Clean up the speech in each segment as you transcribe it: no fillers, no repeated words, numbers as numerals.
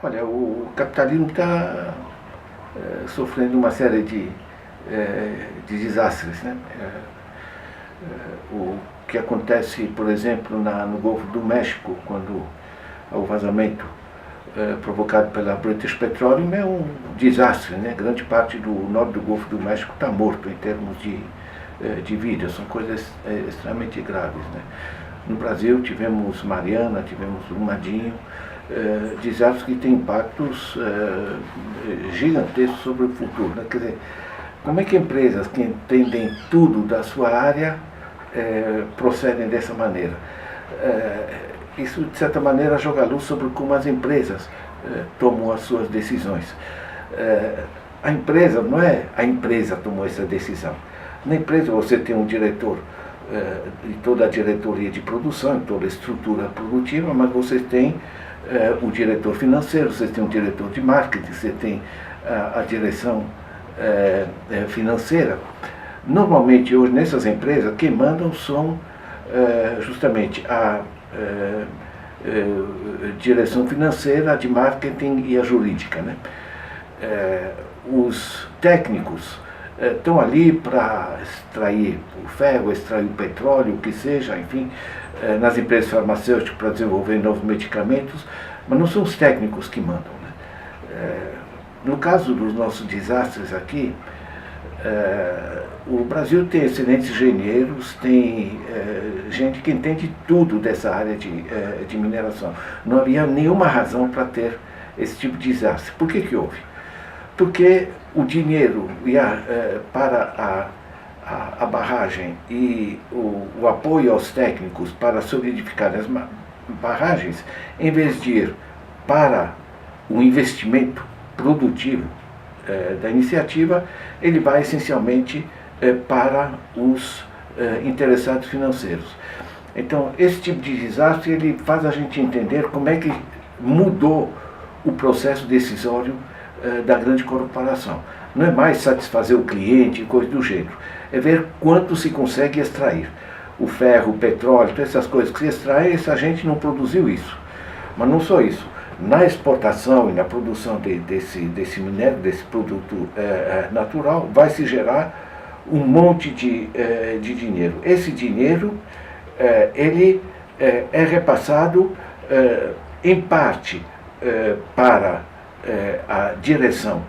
Olha, o capitalismo está sofrendo uma série de desastres, né? O que acontece, por exemplo, no Golfo do México, quando há o vazamento provocado pela British Petroleum, é um desastre, né? Grande parte do norte do Golfo do México está morto em termos de vida, são coisas extremamente graves, né? No Brasil tivemos Mariana, tivemos Brumadinho, desastres que têm impactos gigantescos sobre o futuro, né? Quer dizer, como é que empresas que entendem tudo da sua área procedem dessa maneira? Isso, de certa maneira, joga luz sobre como as empresas tomam as suas decisões. A empresa, não é a empresa tomou essa decisão. Na empresa você tem um diretor e toda a diretoria de produção, toda a estrutura produtiva, mas você tem o diretor financeiro, você tem o diretor de marketing, você tem a direção financeira. Normalmente, hoje, nessas empresas, quem mandam são justamente a direção financeira, a de marketing e a jurídica, né? Os técnicos estão ali para extrair o ferro, extrair o petróleo, o que seja, enfim, nas empresas farmacêuticas para desenvolver novos medicamentos, mas não são os técnicos que mandam, né? No caso dos nossos desastres aqui, o Brasil tem excelentes engenheiros, tem gente que entende tudo dessa área de mineração. Não havia nenhuma razão para ter esse tipo de desastre. Por que houve? Porque o dinheiro para a barragem e o apoio aos técnicos para solidificar as barragens, em vez de ir para o investimento produtivo da iniciativa, ele vai essencialmente para os interessados financeiros. Então, esse tipo de desastre ele faz a gente entender como é que mudou o processo decisório da grande corporação. Não é mais satisfazer o cliente e coisa do gênero, é ver quanto se consegue extrair. O ferro, o petróleo, todas essas coisas que se extraem, essa gente não produziu isso. Mas não só isso. Na exportação e na produção desse minério, desse produto natural, vai se gerar um monte de dinheiro. Esse dinheiro ele é repassado em parte para a direção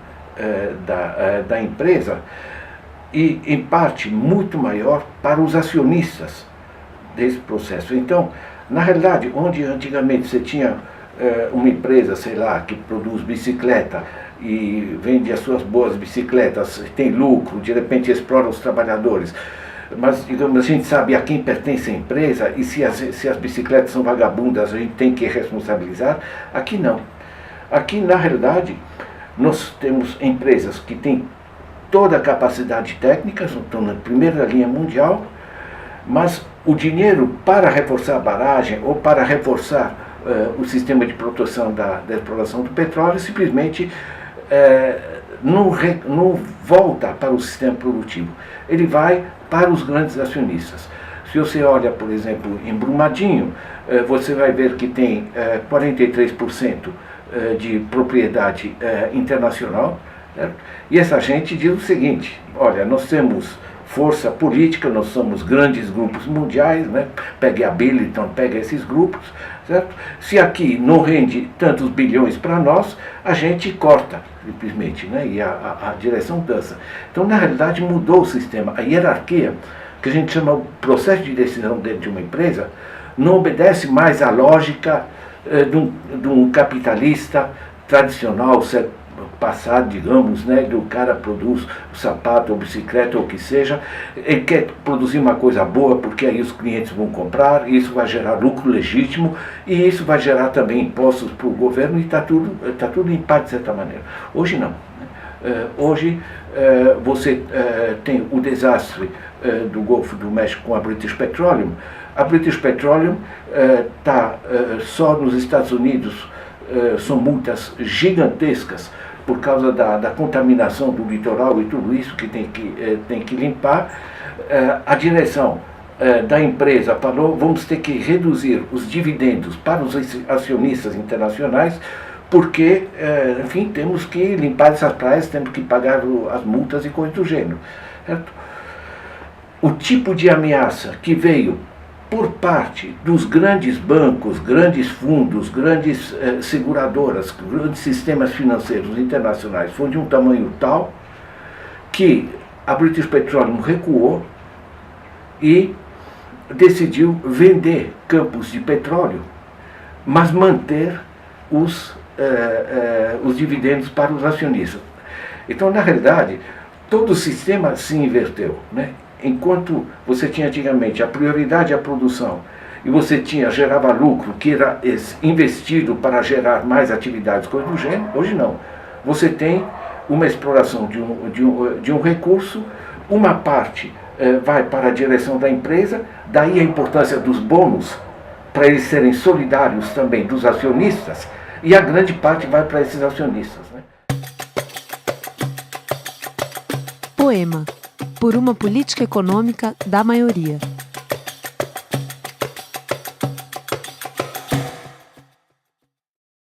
da empresa e em parte muito maior para os acionistas desse processo. Então, na realidade, onde antigamente você tinha uma empresa, sei lá, que produz bicicleta e vende as suas boas bicicletas, tem lucro, de repente explora os trabalhadores, mas, digamos, a gente sabe a quem pertence a empresa e se as bicicletas são vagabundas, a gente tem que responsabilizar. Aqui não. Aqui, na realidade, nós temos empresas que têm toda a capacidade técnica, estão na primeira linha mundial, mas o dinheiro para reforçar a barragem ou para reforçar o sistema de proteção da exploração do petróleo simplesmente não volta para o sistema produtivo. Ele vai para os grandes acionistas. Se você olha, por exemplo, em Brumadinho, você vai ver que tem 43% de propriedade internacional, certo? E essa gente diz o seguinte: olha, nós temos força política, nós somos grandes grupos mundiais, né? Pegue a Billiton, pega esses grupos, certo? Se aqui não rende tantos bilhões para nós, a gente corta, simplesmente, né? E a direção dança. Então, na realidade, mudou o sistema. A hierarquia, que a gente chama o processo de decisão dentro de uma empresa, não obedece mais à lógica de um capitalista tradicional, passado, digamos, né, do cara produz o sapato ou bicicleta ou o que seja, ele quer produzir uma coisa boa porque aí os clientes vão comprar, e isso vai gerar lucro legítimo, e isso vai gerar também impostos para o governo, e está tudo em paz de certa maneira. Hoje não. Hoje você tem o desastre do Golfo do México com a British Petroleum. A British Petroleum está só nos Estados Unidos, são multas gigantescas por causa da contaminação do litoral e tudo isso que tem que limpar. A direção da empresa falou: vamos ter que reduzir os dividendos para os acionistas internacionais, porque, enfim, temos que limpar essas praias, temos que pagar as multas e coisas do gênero. Certo? O tipo de ameaça que veio por parte dos grandes bancos, grandes fundos, grandes seguradoras, grandes sistemas financeiros internacionais foi de um tamanho tal que a British Petroleum recuou e decidiu vender campos de petróleo, mas manter os dividendos para os acionistas. Então, na realidade, todo o sistema se inverteu, né? Enquanto você tinha antigamente a prioridade à produção e você gerava lucro que era investido para gerar mais atividades, coisas do gênero, hoje não. Você tem uma exploração de um recurso, uma parte vai para a direção da empresa, daí a importância dos bônus, para eles serem solidários também dos acionistas, e a grande parte vai para esses acionistas. Né? Poema. Por uma política econômica da maioria.